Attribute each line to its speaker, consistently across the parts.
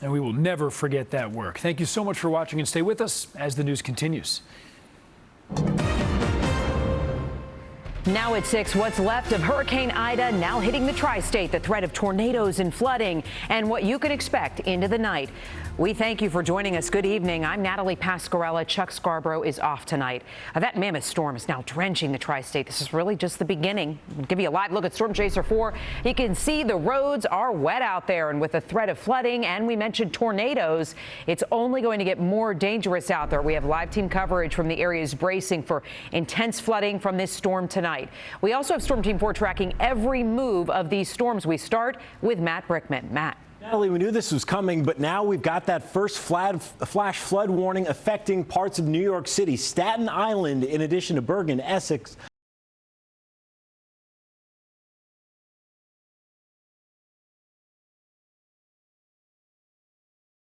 Speaker 1: And we will never forget that work. Thank you so much for watching, and stay with us as the news continues.
Speaker 2: Now at 6, what's left of Hurricane Ida now hitting the tri-state, the threat of tornadoes and flooding, and what you can expect into the night. We thank you for joining us. Good evening. I'm Natalie Pasquarella. Chuck Scarborough is off tonight. That mammoth storm is now drenching the tri-state. This is really just the beginning. I'll give you a live look at Storm Chaser 4. You can see the roads are wet out there, and with the threat of flooding, and we mentioned tornadoes, it's only going to get more dangerous out there. We have live team coverage from the areas bracing for intense flooding from this storm tonight. We also have Storm Team 4 tracking every move of these storms. We start with Matt Brickman. Matt.
Speaker 3: Natalie, we knew this was coming, but now we've got that first flash flood warning affecting parts of New York City, Staten Island, in addition to Bergen, Essex.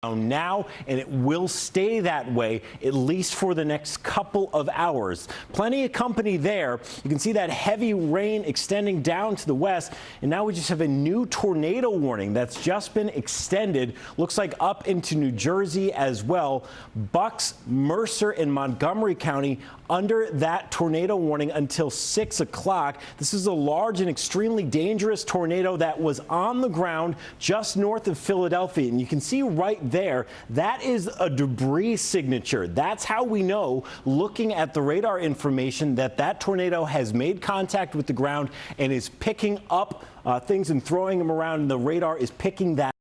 Speaker 3: Now, and it will stay that way at least for the next couple of hours. Plenty of company there. You can see that heavy rain extending down to the west, and now we just have a new tornado warning that's just been extended. Looks like up into New Jersey as well. Bucks, Mercer, and Montgomery County under that tornado warning until 6 o'clock. This is a large and extremely dangerous tornado that was on the ground just north of Philadelphia, and you can see right there, that is a debris signature. That's how we know, looking at the radar information, that that tornado has made contact with the ground and is picking up things and throwing them around, and the radar is picking that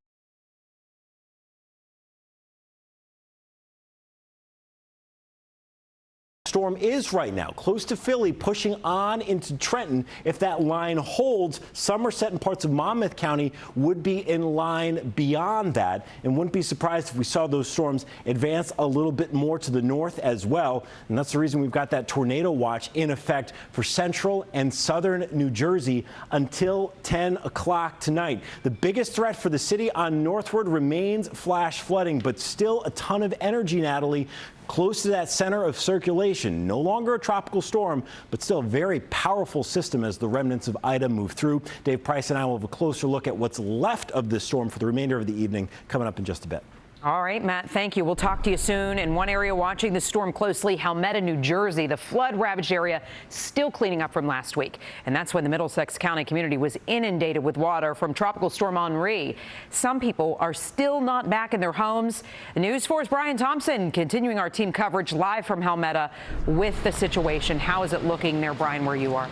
Speaker 3: storm is right now close to Philly, pushing on into Trenton. If that line holds, Somerset and parts of Monmouth County would be in line beyond that, and wouldn't be surprised if we saw those storms advance a little bit more to the north as well. And that's the reason we've got that tornado watch in effect for central and southern New Jersey until 10 o'clock tonight. The biggest threat for the city on northward remains flash flooding, but still a ton of energy, Natalie, close to that center of circulation. No longer a tropical storm, but still a very powerful system as the remnants of Ida move through. Dave Price and I will have a closer look at what's left of this storm for the remainder of the evening coming up in just a bit.
Speaker 2: All right, Matt, thank you. We'll talk to you soon. In one area watching the storm closely, Halmetta, New Jersey, the flood-ravaged area still cleaning up from last week. And that's when the Middlesex County community was inundated with water from Tropical Storm Henri. Some people are still not back in their homes. News 4's Brian Thompson continuing our team coverage live from Halmetta with the situation. How is it looking there, Brian, where you are?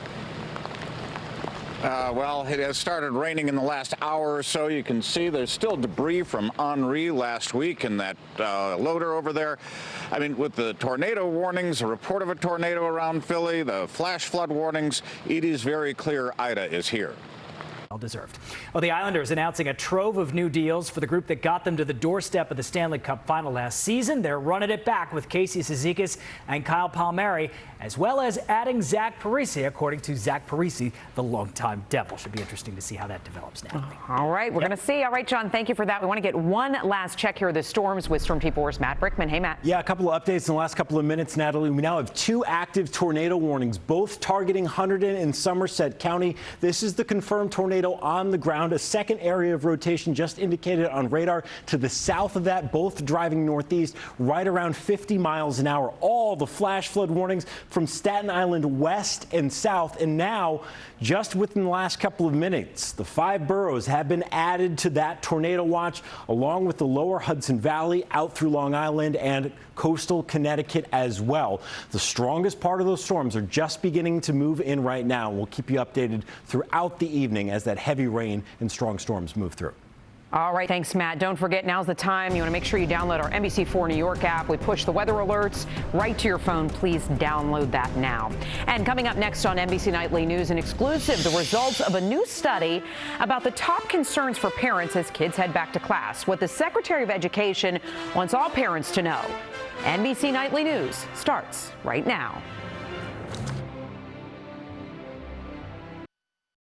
Speaker 4: Well, it has started raining in the last hour or so. You can see there's still debris from Henri last week in that loader over there. I mean, with the tornado warnings, a report of a tornado around Philly, the flash flood warnings, it is very clear Ida is here.
Speaker 5: Well-deserved. Well, the Islanders announcing a trove of new deals for the group that got them to the doorstep of the Stanley Cup final last season. They're running it back with Casey Cizikas and Kyle Palmieri, as well as adding Zach Parise, according to Zach Parise, the longtime Devil. Should be interesting to see how that develops now.
Speaker 2: All right, we're going to see. All right, John, thank you for that. We want to get one last check here of the storms with Storm Team 4's Matt Brickman. Hey, Matt.
Speaker 3: Yeah, a couple of updates in the last couple of minutes, Natalie. We now have 2 active tornado warnings, both targeting Hunterdon and Somerset County. This is the confirmed tornado on the ground. A second area of rotation just indicated on radar to the south of that, both driving northeast right around 50 miles an hour. All the flash flood warnings from Staten Island west and south. And now, just within the last couple of minutes, the 5 boroughs have been added to that tornado watch, along with the lower Hudson Valley out through Long Island and coastal Connecticut as well. The strongest part of those storms are just beginning to move in right now. We'll keep you updated throughout the evening as that heavy rain and strong storms move through.
Speaker 2: All right, thanks, Matt. Don't forget, now's the time. You want to make sure you download our NBC4 New York app. We push the weather alerts right to your phone. Please download that now. And coming up next on NBC Nightly News, an exclusive, the results of a new study about the top concerns for parents as kids head back to class. What the Secretary of Education wants all parents to know. NBC Nightly News starts right now.